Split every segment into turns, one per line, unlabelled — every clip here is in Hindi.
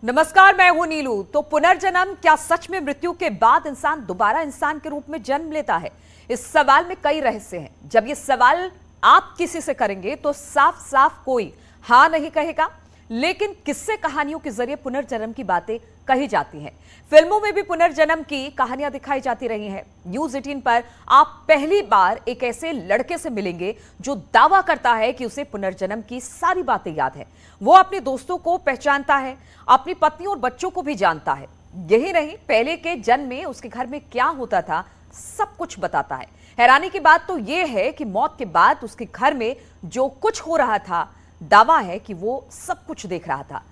नमस्कार, मैं हूं नीलू। तो पुनर्जन्म क्या सच में मृत्यु के बाद इंसान दोबारा इंसान के रूप में जन्म लेता है? इस सवाल में कई रहस्य हैं। जब ये सवाल आप किसी से करेंगे तो साफ साफ कोई हाँ नहीं कहेगा, लेकिन किस्से कहानियों के जरिए पुनर्जन्म की बातें कही जाती हैं। फिल्मों में भी पुनर्जन्म की कहानियां दिखाई जाती रही हैं। न्यूज 18 पर आप पहली बार एक ऐसे लड़के से मिलेंगे जो दावा करता है कि उसे पुनर्जन्म की सारी बातें याद है। वो अपने दोस्तों को पहचानता है, अपनी पत्नी और बच्चों को भी जानता है। यही नहीं, पहले के जन्म में उसके घर में क्या होता था सब कुछ बताता है। हैरानी की बात तो यह है कि मौत के बाद उसके घर में जो कुछ हो रहा था, दावा है कि वो सब कुछ देख रहा था।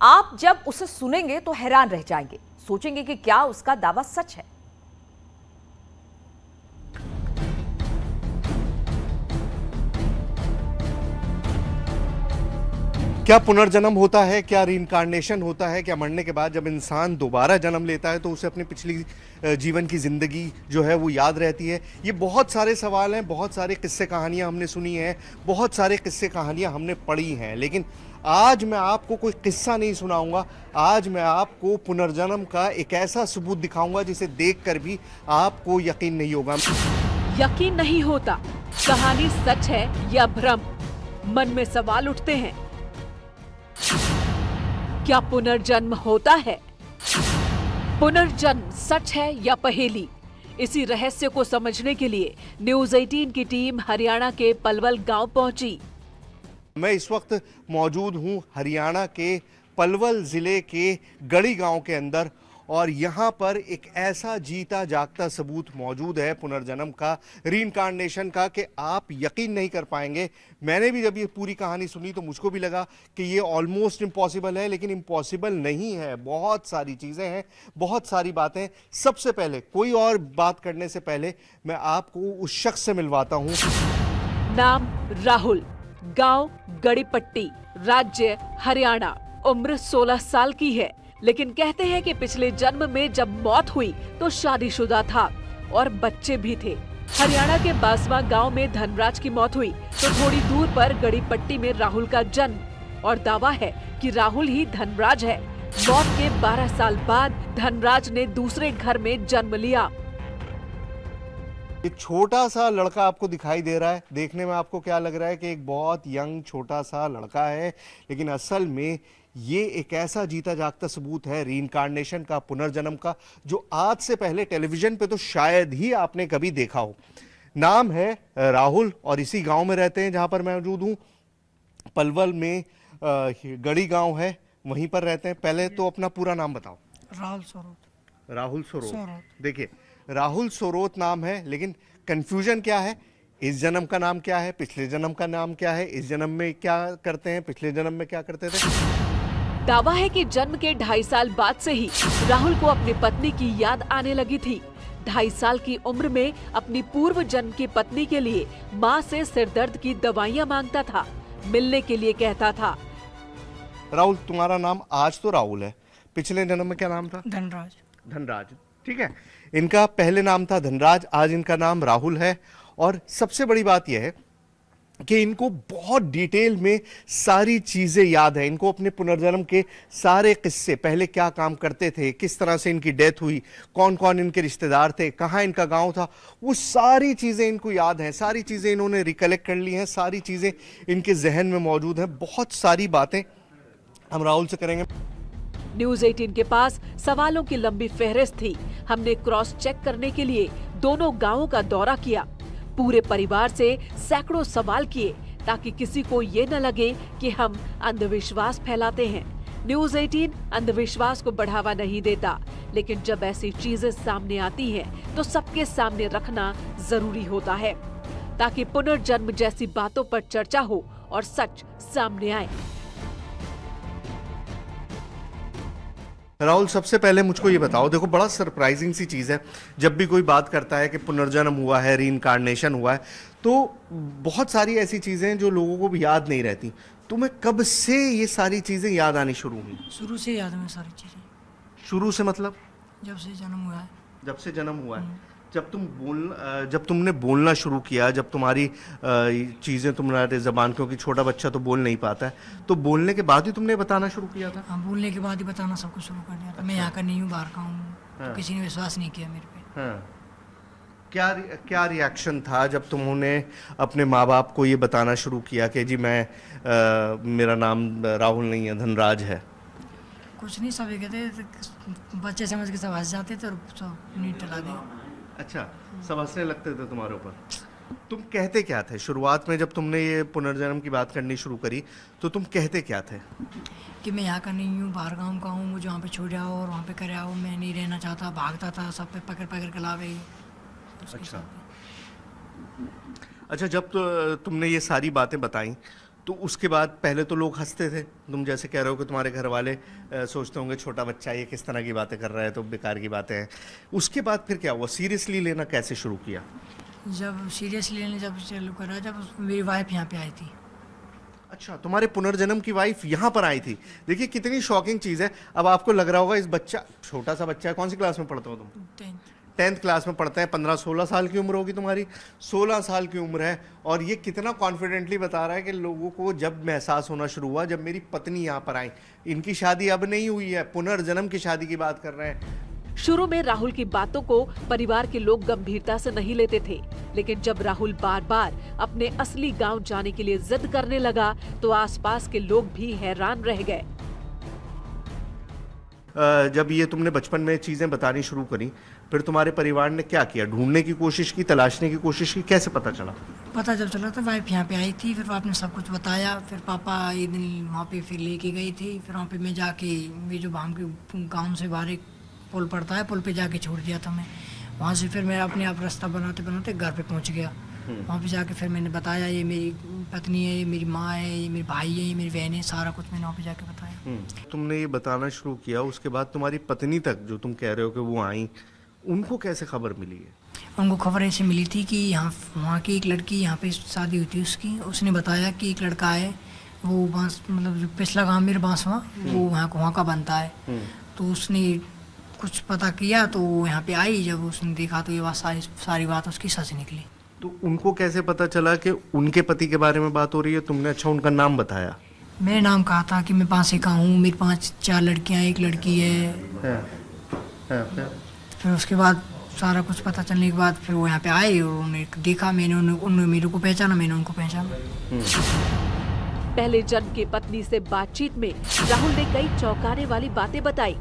आप जब उसे सुनेंगे तो हैरान रह जाएंगे, सोचेंगे कि क्या उसका दावा सच है।
क्या पुनर्जन्म होता है? क्या रीइंकार्नेशन होता है? क्या मरने के बाद जब इंसान दोबारा जन्म लेता है तो उसे अपनी पिछली जीवन की ज़िंदगी जो है वो याद रहती है? ये बहुत सारे सवाल हैं, बहुत सारे किस्से कहानियां हमने सुनी हैं, बहुत सारे किस्से कहानियां हमने पढ़ी हैं, लेकिन आज मैं आपको कोई किस्सा नहीं सुनाऊंगा। आज मैं आपको पुनर्जन्म का एक ऐसा सबूत दिखाऊंगा जिसे देखकर भी आपको यकीन नहीं होगा।
यकीन नहीं होता, कहानी सच है या भ्रम? मन में सवाल उठते हैं। क्या पुनर्जन्म होता है? पुनर्जन्म सच है या पहेली? इसी रहस्य को समझने के लिए न्यूज 18 की टीम हरियाणा के पलवल गांव पहुंची।
मैं इस वक्त मौजूद हूं हरियाणा के पलवल जिले के गढ़ी गांव के अंदर, और यहाँ पर एक ऐसा जीता जागता सबूत मौजूद है पुनर्जन्म का, रीइंकार्नेशन का, कि आप यकीन नहीं कर पाएंगे। मैंने भी जब ये पूरी कहानी सुनी तो मुझको भी लगा कि ये ऑलमोस्ट इम्पॉसिबल है, लेकिन इम्पॉसिबल नहीं है। बहुत सारी चीज़ें हैं, बहुत सारी बातें। सबसे पहले कोई और बात करने से पहले मैं आपको उस शख्स से मिलवाता हूँ।
नाम राहुल, गांव गड़ीपट्टी, राज्य हरियाणा, उम्र 16 साल की है, लेकिन कहते हैं कि पिछले जन्म में जब मौत हुई तो शादीशुदा था और बच्चे भी थे। हरियाणा के बासवा गांव में धनराज की मौत हुई तो थोड़ी दूर पर गड़ीपट्टी में राहुल का जन्म, और दावा है कि राहुल ही धनराज है। मौत के 12 साल बाद धनराज ने दूसरे घर में जन्म लिया।
एक छोटा सा लड़का आपको दिखाई दे रहा है। देखने में आपको क्या लग रहा है कि एक बहुत यंग छोटा सा लड़का है, लेकिन असल में ये एक ऐसा जीता जागता सबूत है रीइंकार्नेशन का, पुनर्जन्म का, जो आज से पहले टेलीविजन पे तो शायद ही आपने कभी देखा हो। नाम है राहुल और इसी गांव में रहते हैं जहां पर मैं मौजूद हूं। पलवल में गढ़ी गांव है, वहीं पर रहते हैं। पहले तो अपना पूरा नाम बताओ।
राहुल सोरोत।
राहुल सोरोत। देखिए, राहुल सोरोत नाम है, लेकिन कंफ्यूजन क्या है? इस जन्म का नाम क्या है, पिछले जन्म का नाम क्या है, इस जन्म में क्या करते हैं, पिछले जन्म में क्या करते थे।
दावा है कि जन्म के 2.5 साल बाद से ही राहुल को अपनी पत्नी की याद आने लगी थी। 2.5 साल की उम्र में अपनी पूर्व जन्म की पत्नी के लिए माँ से सिरदर्द की दवाइयाँ मांगता था, मिलने के लिए कहता था।
राहुल, तुम्हारा नाम आज तो राहुल है, पिछले जन्म में क्या नाम था?
धनराज।
धनराज, ठीक है। इनका पहले नाम था धनराज, आज इनका नाम राहुल है। और सबसे बड़ी बात यह है कि इनको बहुत डिटेल में सारी चीजें याद है। इनको अपने पुनर्जन्म के सारे किस्से, पहले क्या काम करते थे, किस तरह से इनकी डेथ हुई, कौन कौन इनके रिश्तेदार थे, कहाँ इनका गांव था, वो सारी चीजें इनको याद हैं। सारी चीजें इन्होंने रिकलेक्ट कर ली हैं, सारी चीजें इनके जहन में मौजूद हैं। बहुत सारी बातें हम राहुल से करेंगे।
न्यूज 18 के पास सवालों की लंबी फहरिस्त थी। हमने क्रॉस चेक करने के लिए दोनों गांवों का दौरा किया, पूरे परिवार से सैकड़ों सवाल किए, ताकि किसी को ये न लगे कि हम अंधविश्वास फैलाते हैं। न्यूज 18 अंधविश्वास को बढ़ावा नहीं देता, लेकिन जब ऐसी चीजें सामने आती हैं तो सबके सामने रखना जरूरी होता है, ताकि पुनर्जन्म जैसी बातों पर चर्चा हो और सच सामने आए।
राहुल, सबसे पहले मुझको ये बताओ, देखो बड़ा सरप्राइजिंग सी चीज़ है, जब भी कोई बात करता है कि पुनर्जन्म हुआ है, रीइंकार्नेशन हुआ है, तो बहुत सारी ऐसी चीज़ें हैं जो लोगों को भी याद नहीं रहती। तुम्हें कब से ये सारी चीज़ें याद आनी शुरू हुई?
शुरू से याद में सारी चीजें।
शुरू से मतलब?
जब से जन्म हुआ है।
जब से जन्म हुआ है, जब तुमने बोलना शुरू किया, जब तुम्हारी चीज़ें तुम्हारे ज़बान, क्योंकि छोटा बच्चा तो बोल नहीं पाता है, तो बोलने के बाद ही तुमने बताना शुरू किया था?
हाँ, बोलने के बाद ही बताना सब कुछ शुरू कर दिया था। मैं यहाँ का नहीं हूँ, बाहर का हूँ।
हाँ।
तो किसी ने विश्वास नहीं किया मेरे पे।
हाँ। क्या रिएक्शन था जब तुमने अपने माँ बाप को ये बताना शुरू किया कि जी मेरा नाम राहुल नहीं है, धनराज है?
कुछ नहीं, सब ये कहते बच्चे समझ के सब हंस जाते थे और सब नीट टला दिया।
अच्छा, सब हंसने लगते थे तुम्हारे ऊपर। तुम कहते क्या थे शुरुआत में, जब तुमने ये पुनर्जन्म की बात करनी शुरू करी, तो तुम कहते क्या थे?
कि मैं यहाँ का नहीं हूँ, बाहर गाँव का हूँ, मुझे वहाँ पे छोड़ आओ और वहाँ पे करे आओ, मैं नहीं रहना चाहता। भागता था, सब पे पकड़ पकड़ के लावे।
अच्छा, जब तुमने ये सारी बातें बताई, तो उसके बाद पहले तो लोग हंसते थे। तुम जैसे कह रहे हो कि तुम्हारे घर वाले सोचते होंगे छोटा बच्चा ये किस तरह की बातें कर रहा है, तो बेकार की बातें हैं। उसके बाद फिर क्या हुआ? सीरियसली लेना कैसे शुरू किया?
जब सीरियसली लेने जब चालू करा, जब मेरी वाइफ यहाँ पे आई थी।
अच्छा, तुम्हारे पुनर्जन्म की वाइफ यहाँ पर आई थी। देखिए कितनी शॉकिंग चीज़ है। अब आपको लग रहा होगा इस बच्चा, छोटा सा बच्चा है, कौन सी क्लास में पढ़ते हो तुम? 10th क्लास में पढ़ते हैं। 15-16 साल की उम्र होगी तुम्हारी, 16 साल की उम्र है, और ये कितना कॉन्फिडेंटली बता रहा है कि लोगों को जब एहसास होना शुरू हुआ, जब मेरी पत्नी यहाँ पर आई, इनकी शादी अब नहीं हुई है, पुनर्जन्म की शादी की बात कर रहे हैं।
शुरू में राहुल की बातों को परिवार के लोग गंभीरता से नहीं लेते थे, लेकिन जब राहुल बार बार अपने असली गांव जाने के लिए जिद करने लगा, तो आसपास के लोग भी हैरान रह गए।
जब ये तुमने बचपन में चीजें बतानी शुरू करी, फिर तुम्हारे परिवार ने क्या किया? ढूंढने की कोशिश की, तलाशने की कोशिश की? कैसे पता चला?
पता जब चला तो वाइफ यहाँ पे आई थी, फिर आपने सब कुछ बताया। फिर पापा एक दिन वहाँ पे फिर लेके गई थी। फिर वहाँ पे मैं जाके, मैं जो हम के गाँव से बाहर एक पुल पड़ता है, पुल पे जाके छोड़ दिया था मैं। वहाँ से फिर मैं अपने आप रास्ता बनाते बनाते घर पे पहुँच गया। वहाँ पे जाके फिर मैंने बताया, ये मेरी पत्नी है, ये मेरी माँ है, ये मेरे भाई है, ये मेरी बहन है, सारा कुछ मैंने वहाँ पे जाके बताया।
तुमने ये बताना शुरू किया, उसके बाद तुम्हारी पत्नी तक, जो तुम कह रहे हो कि वो आई, उनको कैसे खबर मिली है?
उनको खबर ऐसे मिली थी कि यहाँ वहाँ की एक लड़की, यहाँ पे शादी हुई थी उसकी, उसने बताया कि एक लड़का है, वो बांस, मतलब जो पिछला गाँव मेरे बांसवा, वो वहाँ का बनता है। तो उसने कुछ पता किया, तो यहाँ पे आई। जब उसने देखा तो ये बात सारी बात उसकी सच निकली।
तो उनको कैसे पता चला कि उनके पति के बारे में बात हो रही है? तुमने अच्छा उनका नाम बताया?
मैंने नाम कहा था कि मैं पाँच का हूँ, मेरी 4 लड़कियाँ, एक लड़की है। फिर उसके बाद सारा कुछ पता चलने के बाद फिर वो यहाँ पे आए और उन्हें देखा। मैंने उन्होंने मेरे को पहचाना, मैंने उनको पहचाना।
पहले जन्म की पत्नी से बातचीत में राहुल ने कई चौंकाने वाली बातें बताई।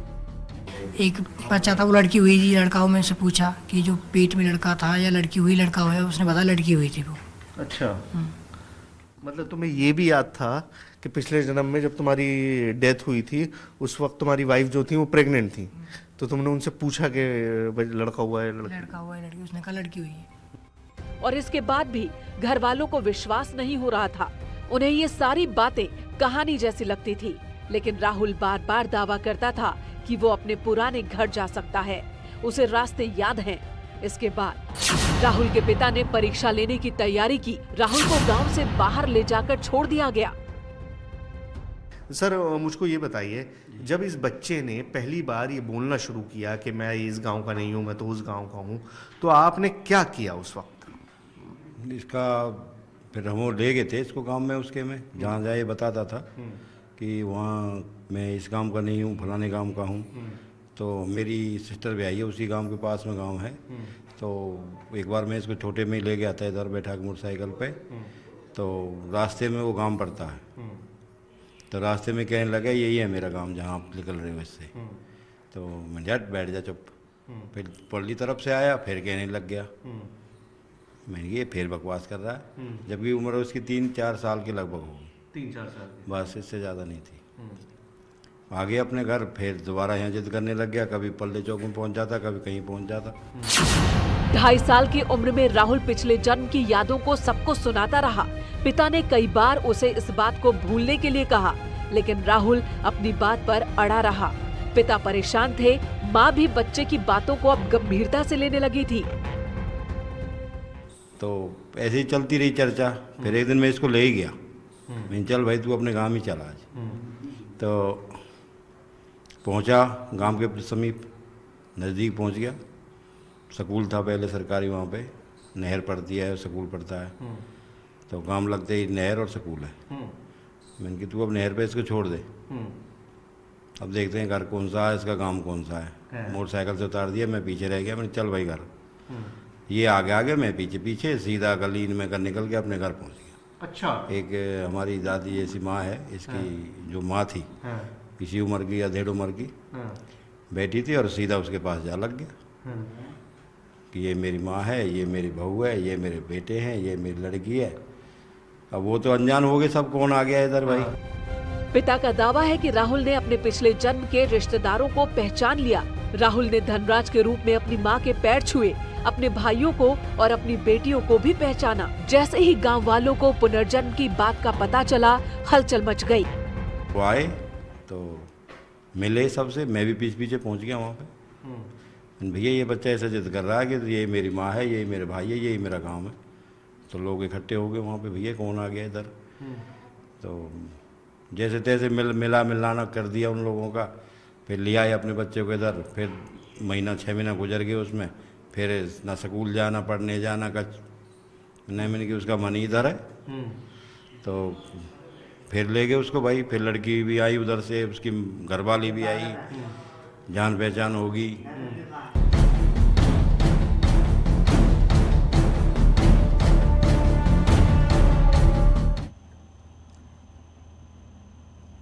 एक बच्चा था, वो लड़की हुई थी, लड़का हो। मैं उससे पूछा कि जो पेट में लड़का था या लड़की हुई, लड़का हुआ? उसने बताया लड़की हुई थी वो।
अच्छा, मतलब तुम्हें ये भी याद था कि पिछले जन्म में जब तुम्हारी डेथ हुई थी, उस वक्त तुम्हारी वाइफ जो थी वो प्रेग्नेंट थी, तो तुमने उनसे पूछा कि लड़का हुआ है
लड़का हुआ है लड़की? उसने कहा लड़की हुई है।
और इसके बाद भी घर वालों को विश्वास नहीं हो रहा था। उन्हें ये सारी बातें कहानी जैसी लगती थी, लेकिन राहुल बार बार दावा करता था कि वो अपने पुराने घर जा सकता है, उसे रास्ते याद हैं। इसके बाद राहुल के पिता ने परीक्षा लेने की तैयारी की। राहुल को गांव से बाहर ले जाकर छोड़ दिया गया।
सर, मुझको ये बताइए, जब इस बच्चे ने पहली बार ये बोलना शुरू किया कि मैं इस गांव का नहीं हूँ, मैं तो उस गांव का हूँ, तो आपने क्या किया उस वक्त?
इसका फिर हम वो ले गए थे इसको गांव में, उसके में जहाँ जाए बताता था कि वहाँ मैं इस गांव का नहीं हूँ, फलाने गांव का हूँ। तो मेरी सिस्टर भी आई है, उसी गांव के पास में गांव है। तो एक बार मैं इसको छोटे में ले गया था इधर बैठा के मोटरसाइकिल पे, तो रास्ते में वो गांव पड़ता है। तो रास्ते में कहने लगा यही है मेरा गांव जहाँ आप निकल रहे हो इससे। तो मैं झट बैठ जा चुप। फिर पल्ली तरफ से आया, फिर कहने लग गया। मैंने ये फिर बकवास कर रहा है, जबकि उम्र उसकी 3-4 साल के लगभग होगी।
3-4 साल की?
बस, इससे ज़्यादा नहीं थी। आगे अपने घर, फिर दोबारा यहाँ जिद करने लग गया। कभी पल्ले चौक में पहुँच जाता, कभी कहीं पहुँच जाता।
2.5 साल की उम्र में राहुल पिछले जन्म की यादों को सबको सुनाता रहा। पिता ने कई बार उसे इस बात को भूलने के लिए कहा, लेकिन राहुल अपनी बात पर अड़ा रहा। पिता परेशान थे, माँ भी बच्चे की बातों को अब गंभीरता से लेने लगी थी।
तो ऐसे ही चलती रही चर्चा। फिर एक दिन मैं इसको ले ही गया। मैं चल भाई तू अपने गांव ही चला आज। तो पहुंचा गांव के समीप, नज़दीक पहुंच गया। स्कूल था पहले सरकारी, वहाँ पे नहर पड़ती है, स्कूल पड़ता है, तो काम लगते ही नहर और स्कूल है। मैंने कि तू अब नहर पे इसको छोड़ दे, अब देखते हैं घर कौन सा है, इसका काम कौन सा है। मोटरसाइकिल से उतार दिया, मैं पीछे रह गया, मैंने चल भाई घर। ये आगे आगे, मैं पीछे पीछे, सीधा गली में कर निकल के अपने घर पहुँच गया।
अच्छा।
एक हमारी दादी जैसी माँ है, इसकी जो माँ थी इसी उम्र की या 1.5 उम्र की बैठी थी, और सीधा उसके पास जा लग गया कि ये मेरी माँ है, ये मेरी बहू है, ये मेरे बेटे हैं, ये मेरी लड़की है। अब वो तो अनजान हो गए सब, कौन आ गया इधर भाई।
पिता का दावा है कि राहुल ने अपने पिछले जन्म के रिश्तेदारों को पहचान लिया। राहुल ने धनराज के रूप में अपनी मां के पैर छुए, अपने भाइयों को और अपनी बेटियों को भी पहचाना। जैसे ही गांव वालों को पुनर्जन्म की बात का पता चला, हलचल मच गई।
वो आए तो मिले सबसे, मैं भी पीछे पीछे पहुंच गया वहाँ पे। भैया ये बच्चा ऐसा जिद कर रहा है कि ये मेरी माँ है, ये मेरे भाई है, यही मेरा गाँव है। तो लोग इकट्ठे हो गए वहाँ पे, भैया कौन आ गया इधर। तो जैसे तैसे मिलाना कर दिया उन लोगों का। फिर लिया आए अपने बच्चे को इधर। फिर 6 महीना गुजर गए उसमें, फिर ना स्कूल जाना, पढ़ने जाना का नहीं, मैंने कि उसका मन इधर है। तो फिर ले गए उसको भाई। फिर लड़की भी आई उधर से, उसकी घरवाली भी आई, जान पहचान होगी।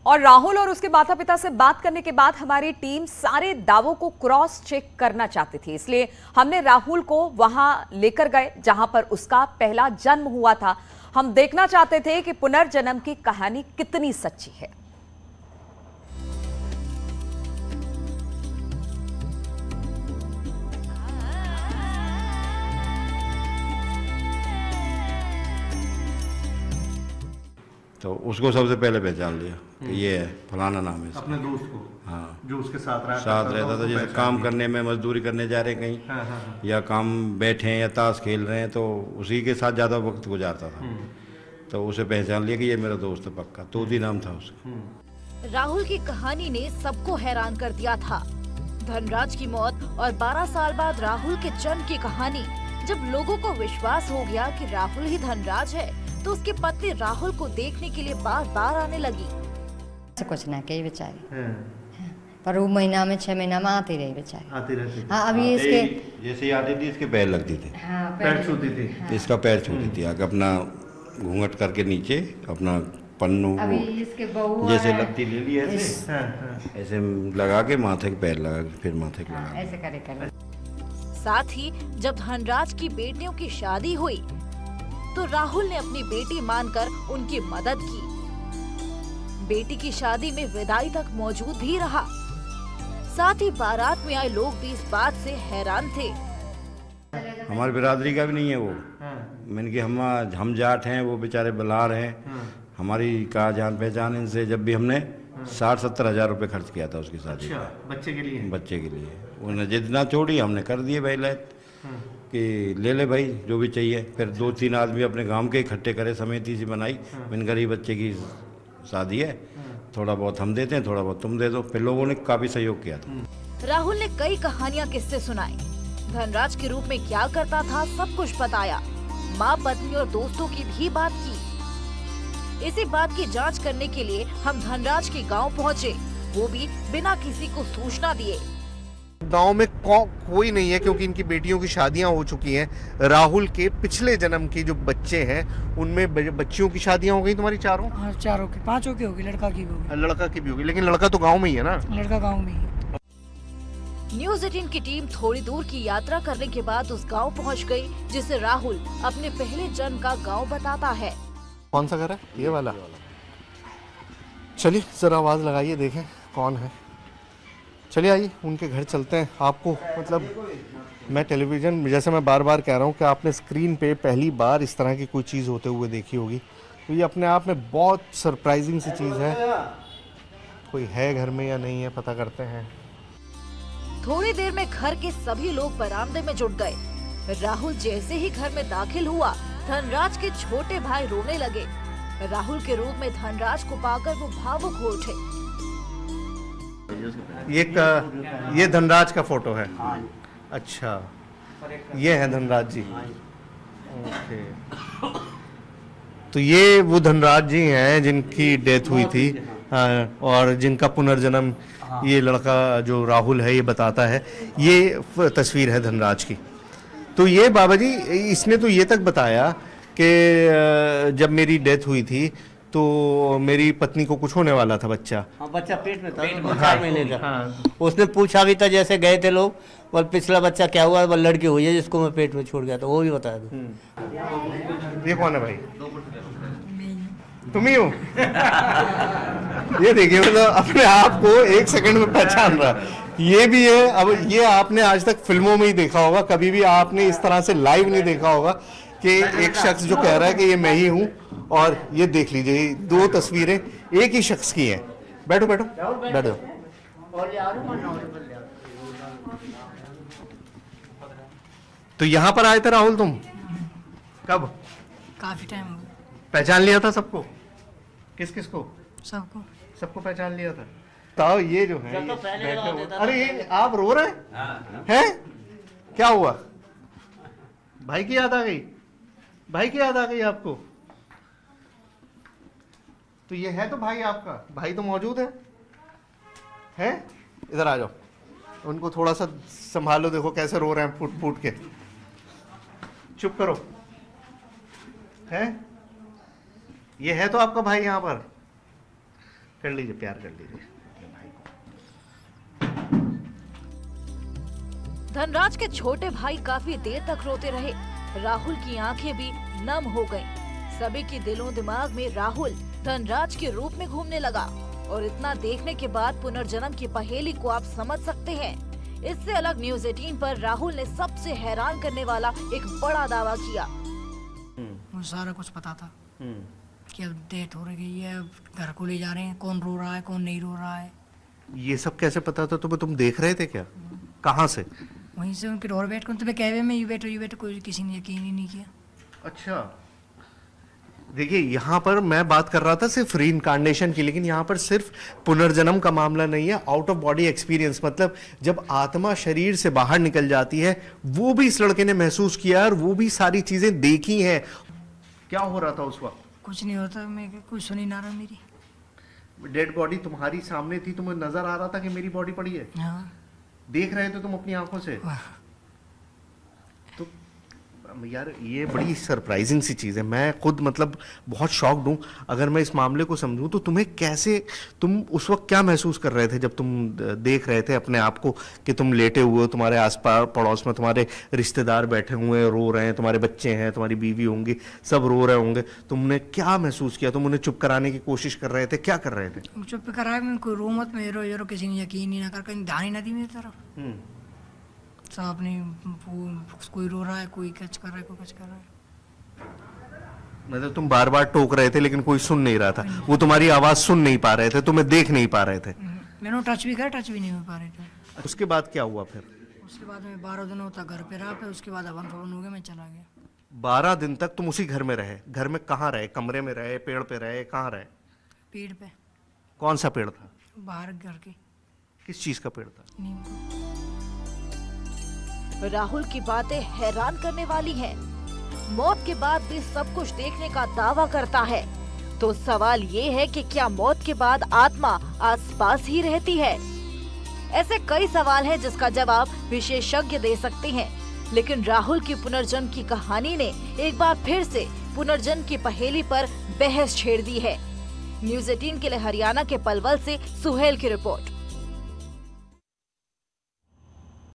और राहुल और उसके माता पिता से बात करने के बाद हमारी टीम सारे दावों को क्रॉस चेक करना चाहती थी, इसलिए हमने राहुल को वहां लेकर गए जहां पर उसका पहला जन्म हुआ था। हम देखना चाहते थे कि पुनर्जन्म की कहानी कितनी सच्ची है।
तो उसको सबसे पहले पहचान लिया कि ये है, फलाना नाम है इसका।
अपने दोस्त को?
हाँ,
जो उसके साथ
रहता था। जैसे काम करने में, मजदूरी करने जा रहे कहीं, या काम बैठे हैं या ताश खेल रहे हैं, तो उसी के साथ ज़्यादा वक्त गुजारता था। तो उसे पहचान लिया कि ये मेरा दोस्त है पक्का। तोती नाम था उसका।
राहुल की कहानी ने सबको हैरान कर दिया था। धनराज की मौत और 12 साल बाद राहुल के जन्म की कहानी। जब लोगों को विश्वास हो गया कि राहुल ही धनराज है, तो उसकी पत्नी राहुल को देखने के लिए बार बार आने लगी।
कुछ ना कही बेचारी, पर वो महीना में 6 महीना में आती रही बेचारी,
आती रहती।
हाँ, अभी इसके
जैसे ही आती थी इसके पैर लगती थी।
हाँ,
पैर छूती थी।
तो इसका पैर छूती थी, आगे अपना घूंघट करके नीचे अपना पन्नू
अभी इसके बहू
जैसे
है,
लगती ले ली ऐसे, ऐसे लगा के माथे के पैर लगा के फिर माथे के लगा
ऐसे करे।
साथ ही जब धनराज की बेटियों की शादी हुई, तो राहुल ने अपनी बेटी मानकर उनकी मदद की। बेटी की शादी में विदाई तक मौजूद भी रहा। साथ ही बारात में आए लोग भी इस बात से हैरान थे।
हमारी बिरादरी का भी नहीं है वो। मैंने कि हम जाट हैं, वो बेचारे बलार हैं। हमारी का जान पहचान इनसे। जब भी हमने 60-70 हज़ार रुपये खर्च किया था उसकी शादी का।
बच्चे के लिए?
बच्चे के लिए। उन्हें जितना छोड़ी हमने कर दिए भाई लैत कि ले ले भाई जो भी चाहिए। फिर 2-3 आदमी अपने गांव के इकट्ठे करे, समिति सी बनाई। मैंने गरीब बच्चे की शादी है, थोड़ा बहुत हम देते हैं, थोड़ा बहुत तुम दे दो। फिर लोगों ने काफी सहयोग किया था।
राहुल ने कई कहानियां किस्से सुनाए। धनराज के रूप में क्या करता था सब कुछ बताया। माँ, पत्नी और दोस्तों की भी बात की। इसी बात की जांच करने के लिए हम धनराज के गांव पहुंचे, वो भी बिना किसी को सूचना दिए।
गांव में कोई नहीं है क्योंकि इनकी बेटियों की शादियां हो चुकी हैं। राहुल के पिछले जन्म के जो बच्चे हैं उनमें बच्चियों की शादियां हो गई। तुम्हारी चारों?
हाँ, चारों की, 5 की होगी, लड़का की भी होगी।
लड़का की भी होगी, लेकिन लड़का तो गांव में ही है ना?
लड़का गांव में ही।
न्यूज़ 18 की टीम थोड़ी दूर की यात्रा करने के बाद उस गांव पहुंच गई, जिसे राहुल अपने पहले जन्म का गांव बताता है।
कौन सा घर है? ये वाला। चलिए जरा आवाज लगाइए, देखें कौन है। चलिए आइए उनके घर चलते हैं। आपको मतलब मैं टेलीविज़न, जैसे मैं बार बार कह रहा हूँ कि आपने स्क्रीन पे पहली बार इस तरह की कोई चीज़ होते हुए देखी होगी, तो ये अपने आप में बहुत सरप्राइजिंग सी चीज़ है। कोई है घर में या नहीं है, पता करते हैं।
थोड़ी देर में घर के सभी लोग बरामदे में जुट गए। राहुल जैसे ही घर में दाखिल हुआ, धनराज के छोटे भाई रोने लगे। राहुल के रूप में धनराज को पाकर वो भावुक हो उठे।
ये धनराज का फोटो है? अच्छा, ये है धनराज जी। ओके, तो ये वो धनराज जी हैं जिनकी डेथ हुई थी, हाँ, और जिनका पुनर्जन्म ये लड़का जो राहुल है ये बताता है। ये तस्वीर है धनराज की। तो ये बाबा जी, इसने तो ये तक बताया कि जब मेरी डेथ हुई थी तो मेरी पत्नी को कुछ होने वाला था, बच्चा।
हाँ, बच्चा पेट में था, 4 महीने का। हाँ। उसने पूछा भी था, जैसे गए थे लोग, और पिछला बच्चा क्या हुआ, वो लड़की हुई है जिसको मैं पेट में छोड़ गया था, वो भी बताया था।
ये कौन है भाई? तुम ही हो? ये देखिए, मतलब अपने आप को 1 सेकंड में पहचान रहा। ये भी है। अब ये आपने आज तक फिल्मों में ही देखा होगा, कभी भी आपने इस तरह से लाइव नहीं देखा होगा कि एक शख्स जो कह रहा है कि ये मैं ही हूँ। और ये देख लीजिए, 2 तस्वीरें एक ही शख्स की हैं। बैठो बैठो बैठो। तो यहाँ पर आए थे राहुल तुम? कब?
काफी टाइम हो गया।
पहचान लिया था सबको? किस किस को?
सबको
सबको पहचान लिया था। तो ये जो है,
तो पहले
अरे ये आप रो रहे हैं? क्या हुआ? भाई की याद आ गई? भाई की याद आ गई आपको? तो ये है तो भाई आपका, भाई तो मौजूद है? हैं? इधर आ जाओ, उनको थोड़ा सा संभालो। देखो कैसे रो रहे हैं फूट फूट के। चुप करो। हैं? ये है तो आपका भाई यहाँ पर? कर लीजिए, प्यार कर लीजिए भाई को।
धनराज के छोटे भाई काफी देर तक रोते रहे। राहुल की आंखें भी नम हो गईं। सभी के दिलों दिमाग में राहुल धनराज के रूप में घूमने लगा। और इतना देखने के बाद पुनर्जन्म की पहेली को आप समझ सकते हैं। इससे अलग न्यूज़ 18 पर राहुल ने सबसे हैरान करने वाला एक बड़ा दावा किया।
मुझे सारा कुछ पता था कि अब डेथ हो रही है, अब घर को ले जा रहे हैं, कौन रो रहा है कौन नहीं रो रहा है।
ये सब कैसे पता था तुम्हें? तुम देख रहे थे क्या? कहाँ से?
वहीं से उनके डोर बैठ कर तुम्हें कहवे में ये बैठो, कोई किसी ने यकीन ही नहीं किया।
अच्छा, देखिए यहाँ पर मैं बात कर रहा था सिर्फ रीइंकार्नेशन की, लेकिन यहाँ पर सिर्फ पुनर्जन्म का मामला नहीं है, आउट ऑफ बॉडी एक्सपीरियंस। मतलब जब आत्मा शरीर से बाहर निकल जाती है, वो भी इस लड़के ने महसूस किया और वो भी सारी चीजें देखी हैं। क्या हो रहा था उस वक्त?
कुछ नहीं होता, मैं कुछ सुनी ना रहा। मेरी
डेड बॉडी तुम्हारी सामने थी, तुम्हें नजर आ रहा था कि मेरी बॉडी पड़ी है?
हाँ।
देख रहे थे तुम अपनी आंखों से? तो यार ये बड़ी सरप्राइजिंग सी चीज़ है। मैं खुद मतलब बहुत शॉक्ड हूँ। अगर मैं इस मामले को समझूं तो तुम्हें कैसे, तुम उस वक्त क्या महसूस कर रहे थे जब तुम देख रहे थे अपने आप को कि तुम लेटे हुए हो, तुम्हारे आसपास पड़ोस में तुम्हारे रिश्तेदार बैठे हुए हैं, रो रहे हैं, तुम्हारे बच्चे हैं, तुम्हारी बीवी होंगी, सब रो रहे होंगे। तुमने क्या महसूस किया? तुम उन्हें चुप कराने की कोशिश कर रहे थे? क्या कर रहे थे?
चुप कराया, मैं कोई रो मत, में रो किसी ने यकीन ही ना कर, कहीं ध्यान ही ना दी मेरी तरफ। सब अपनी, कोई रो रहा है, कोई कच कर रहा है, कोई कच कर रहा है।
मतलब तुम बार बार टोक रहे थे लेकिन कोई सुन नहीं रहा था, वो तुम्हारी आवाज सुन नहीं पा रहे थे, तुम्हें देख नहीं पा रहे थे।
मैंने टच भी करा, टच भी नहीं हो पा रहे थे।
उसके बाद क्या हुआ फिर?
उसके बाद मैं 12 दिनों तक घर पे रहा, फिर उसके बाद हवन फवन हो गया, मैं चला गया।
12 दिन तक तुम उसी घर में रहे? घर में कहाँ रहे? कमरे में रहे, पेड़ पे रहे, कहाँ रहे?
पेड़ पे।
कौन सा पेड़ था?
बाहर घर के।
किस चीज का पेड़ था?
नीम का।
राहुल की बातें हैरान करने वाली हैं। मौत के बाद भी सब कुछ देखने का दावा करता है। तो सवाल ये है कि क्या मौत के बाद आत्मा आसपास ही रहती है? ऐसे कई सवाल हैं जिसका जवाब विशेषज्ञ दे सकते हैं। लेकिन राहुल की पुनर्जन्म की कहानी ने एक बार फिर से पुनर्जन्म की पहेली पर बहस छेड़ दी है। न्यूज़ 18 के लिए हरियाणा के पलवल से सुहेल की रिपोर्ट।